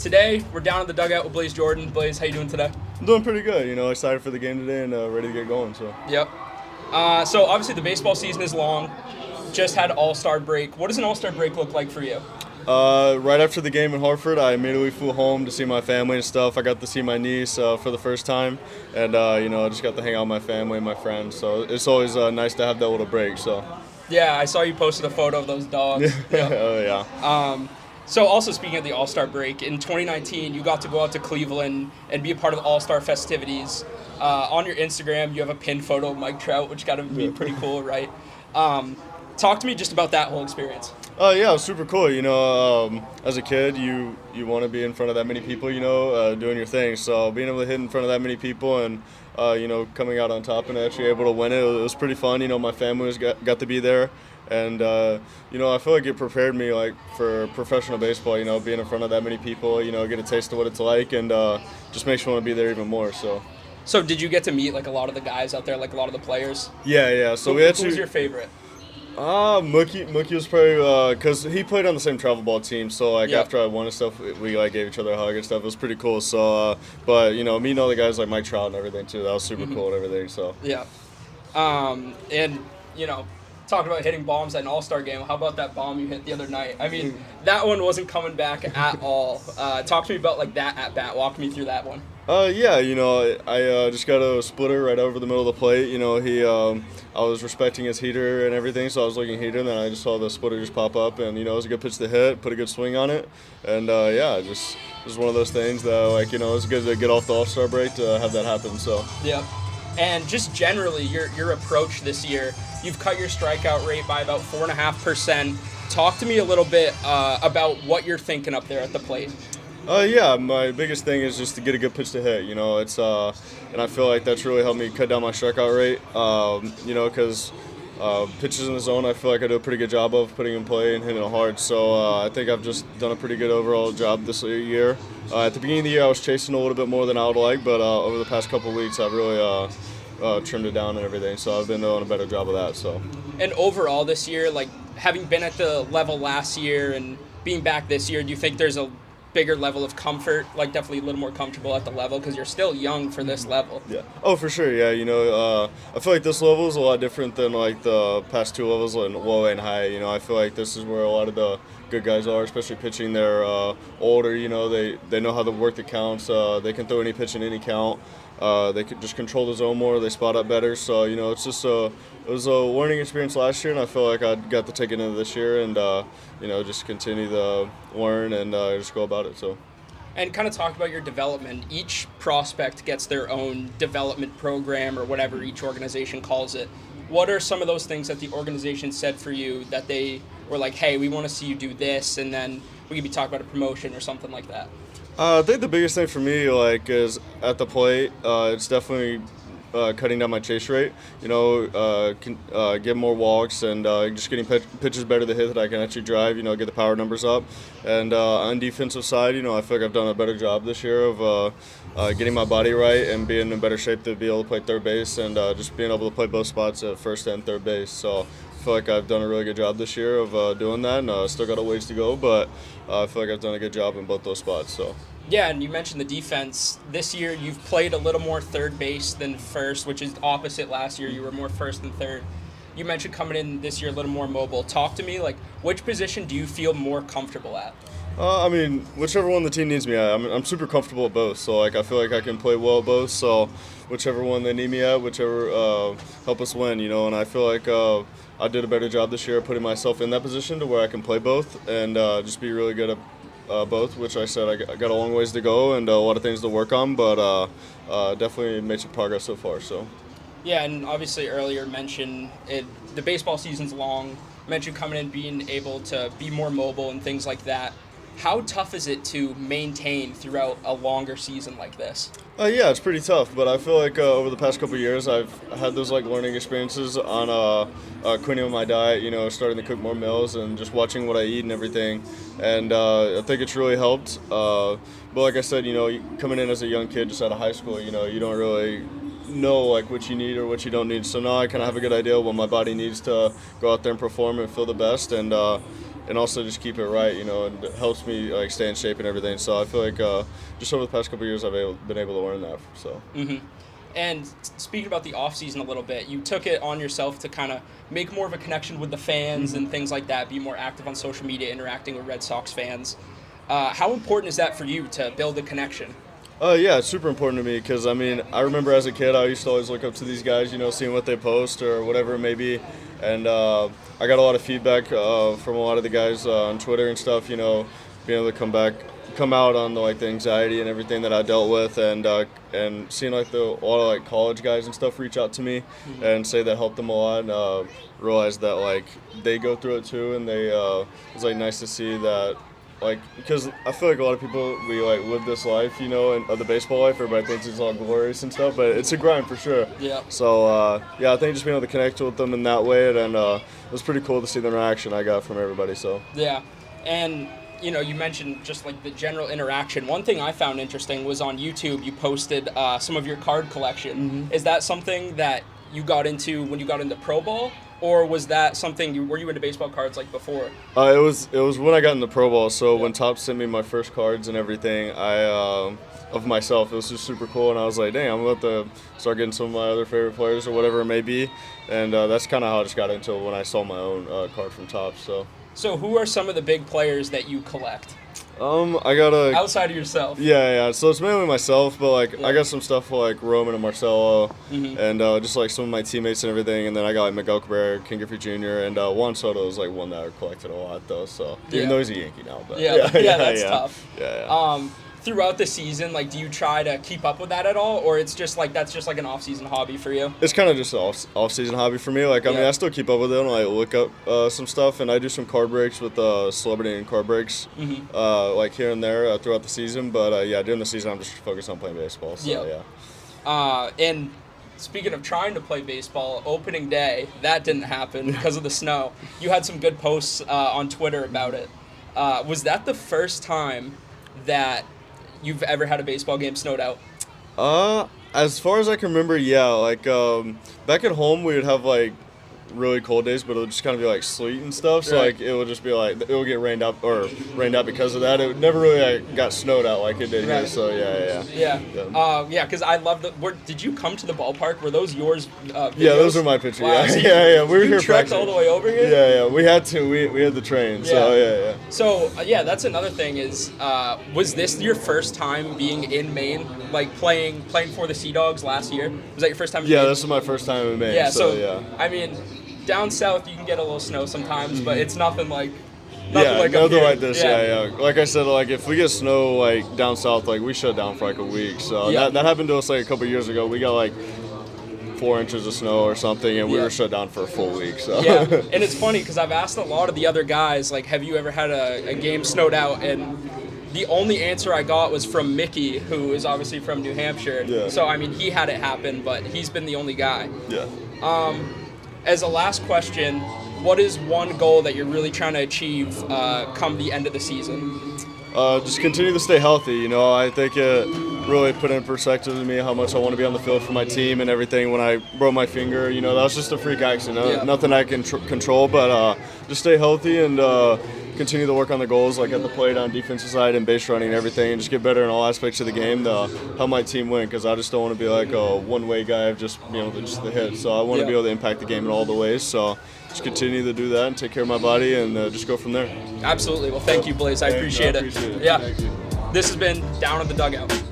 Today, we're down at the Dugout with Blaze Jordan. Blaze, how you doing today? I'm doing pretty good. Excited for the game today and ready to get going. So. Yep. So obviously the baseball season is long. Just had All-Star break. What does an All-Star break look like for you? Right after the game in Hartford, I immediately flew home to see my family and stuff. I got to see my niece for the first time, and I just got to hang out with my family and my friends. So it's always nice to have that little break. So. Yeah, I saw you posted a photo of those dogs. Yeah. Oh yeah. So also speaking of the All-Star break, in 2019 you got to go out to Cleveland and be a part of the All-Star festivities. On your Instagram you have a pinned photo of Mike Trout, which got to be pretty cool, right? Talk to me just about that whole experience. Yeah, it was super cool. As a kid, you want to be in front of that many people, doing your thing. So being able to hit in front of that many people and, coming out on top and actually able to win it was pretty fun. My family got to be there. And, I feel like it prepared me, for professional baseball, being in front of that many people, get a taste of what it's like and just makes you want to be there even more, so. So did you get to meet, a lot of the guys out there, a lot of the players? Yeah. So who was your favorite? Mookie was probably, because he played on the same travel ball team, so, Yeah. After I won and stuff, we, gave each other a hug and stuff. It was pretty cool, so, but, meeting all the guys like Mike Trout and everything, too, that was super cool and everything, so. Yeah. Talking about hitting bombs at an All-Star game, how about that bomb you hit the other night? I mean, that one wasn't coming back at all. Talk to me about, that at-bat. Walk me through that one. I just got a splitter right over the middle of the plate. I was respecting his heater and everything, so I was looking heater, and then I just saw the splitter just pop up, and, it was a good pitch to hit, put a good swing on it, and, it was one of those things that, it was good to get off the All-Star break to have that happen, so. Yeah. And just generally, your approach this year, you've cut your strikeout rate by about 4.5%. Talk to me a little bit about what you're thinking up there at the plate. My biggest thing is just to get a good pitch to hit. It's and I feel like that's really helped me cut down my strikeout rate. Because pitches in the zone, I feel like I do a pretty good job of putting in play and hitting it hard. So I think I've just done a pretty good overall job this year. At the beginning of the year, I was chasing a little bit more than I would like, but over the past couple of weeks, I've really trimmed it down and everything. So I've been doing a better job of that. So. And overall this year, having been at the level last year and being back this year, do you think there's a bigger level of comfort, definitely a little more comfortable at the level, because you're still young for this level? Yeah. Oh, for sure. Yeah. I feel like this level is a lot different than the past two levels in low and high. I feel like this is where a lot of the good guys are, especially pitching. They're older. They know how to work the counts. They can throw any pitch in any count. They could just control the zone more. They spot up better. So it's just it was a learning experience last year, and I feel like I got to take it into this year and just continue to learn and just go about it. So. And kind of talk about your development. Each prospect gets their own development program or whatever each organization calls it. What are some of those things that the organization said for you that they were like, hey, we want to see you do this, and then we could be talking about a promotion or something like that? I think the biggest thing for me, is at the plate. It's definitely cutting down my chase rate. Get more walks and just getting pitches better to hit that I can actually drive. Get the power numbers up. And on defensive side, I feel like I've done a better job this year of getting my body right and being in better shape to be able to play third base and just being able to play both spots at first and third base. So I feel like I've done a really good job this year of doing that, and still got a ways to go, but I feel like I've done a good job in both those spots. So. Yeah, and you mentioned the defense. This year you've played a little more third base than first, which is opposite last year. You were more first than third. You mentioned coming in this year a little more mobile. Talk to me, which position do you feel more comfortable at? Whichever one the team needs me at. I'm super comfortable at both, so I feel like I can play well at both. So whichever one they need me at, whichever help us win, and I feel like I did a better job this year of putting myself in that position to where I can play both and just be really good at both, which I said I got a long ways to go and a lot of things to work on, but definitely made some progress so far. So. Yeah, and obviously earlier mentioned the baseball season's long. Mentioned coming in, being able to be more mobile and things like that. How tough is it to maintain throughout a longer season like this? Yeah, it's pretty tough, but I feel like over the past couple of years I've had those learning experiences on cleaning up my diet, starting to cook more meals and just watching what I eat and everything, and I think it's really helped. But like I said, coming in as a young kid just out of high school, you don't really know what you need or what you don't need. So now I kind of have a good idea what my body needs to go out there and perform and feel the best, and and also just keep it right, you know, and it helps me like stay in shape and everything. So I feel like just over the past couple of years, I've been able to learn that. So. Mm-hmm. And speaking about the off season a little bit, you took it on yourself to kind of make more of a connection with the fans and things like that. Be more active on social media, interacting with Red Sox fans. How important is that for you to build a connection? Yeah, it's super important to me because, I mean, I remember as a kid, I used to always look up to these guys, you know, seeing what they post or whatever it may be. And I got a lot of feedback from a lot of the guys on Twitter and stuff, you know, being able to come out on the anxiety and everything that I dealt with, and seeing like a lot of like college guys and stuff reach out to me and say that helped them a lot. Realize that like they go through it too, and they it's like nice to see that. Like, because I feel like a lot of people, we like live this life, you know, and the baseball life. Everybody thinks it's all glorious and stuff, but it's a grind for sure. Yeah. So yeah, I think just being able to connect with them in that way, and it was pretty cool to see the interaction I got from everybody. So. Yeah, and you know, you mentioned just like the general interaction. One thing I found interesting was on YouTube, you posted some of your card collection. Mm-hmm. Is that something that you got into when you got into pro ball? Or was that something, were you into baseball cards like before? It was when I got into pro ball. So when Topps sent me my first cards and everything, of myself, it was just super cool. And I was like, dang, I'm about to start getting some of my other favorite players or whatever it may be. And that's kind of how I just got into it when I saw my own card from Topps. So who are some of the big players that you collect? I got outside of yourself. Yeah. So it's mainly myself, but I got some stuff for like Roman and Marcelo, and just like some of my teammates and everything. And then I got like Miguel Cabrera, King Griffey Jr., and Juan Soto is like one that I collected a lot though. So even though he's a Yankee now, but that's tough. Yeah. Throughout the season, like, do you try to keep up with that at all, or it's just like that's just like an off-season hobby for you? It's kind of just an off-season hobby for me. Like, I mean, I still keep up with it and I look up some stuff, and I do some card breaks with celebrity and card breaks, like here and there throughout the season. But yeah, during the season, I'm just focused on playing baseball. So yeah. And speaking of trying to play baseball, opening day that didn't happen because of the snow. You had some good posts on Twitter about it. Was that the first time that you've ever had a baseball game snowed out? As far as I can remember, yeah. Like, back at home, we would have, like, really cold days, but it would just kind of be, like, sleet and stuff. So, like, it would just be, like, it would get rained out because of that. It never really, like, got snowed out like it did here. So, Yeah, because I love did you come to the ballpark? Were those yours videos? Yeah, those are my pictures. Wow. Yeah. We were you here trekked practicing all the way over here? Yeah. We had to. We had the train. So, yeah. So, that's another thing is, was this your first time being in Maine, like playing for the Sea Dogs last year? Was that your first time in Maine? Yeah, this is my first time in Maine. Yeah, I mean, down south you can get a little snow sometimes, but it's nothing like nothing like this. Yeah. Like I said, like if we get snow like down south, like we shut down for like a week. So that happened to us like a couple years ago. We got like 4 inches of snow or something, and we were shut down for a full week. So and it's funny because I've asked a lot of the other guys, like, have you ever had a game snowed out? And the only answer I got was from Mickey, who is obviously from New Hampshire. Yeah. So I mean, he had it happen, but he's been the only guy. Yeah. As a last question, what is one goal that you're really trying to achieve come the end of the season? Just continue to stay healthy. You know, I think it really put in perspective to me how much I want to be on the field for my team and everything. When I broke my finger, you know, that was just a freak accident. Nothing I can control, but just stay healthy and continue to work on the goals, like at the plate, on defensive side, and base running and everything, and just get better in all aspects of the game to help my team win. Because I just don't want to be like a one-way guy of just just the hit. So I want to be able to impact the game in all the ways. So just continue to do that and take care of my body and just go from there. Absolutely. Well, thank you, Blaze. I appreciate it. Thank you. Yeah. This has been Down at the Dugout.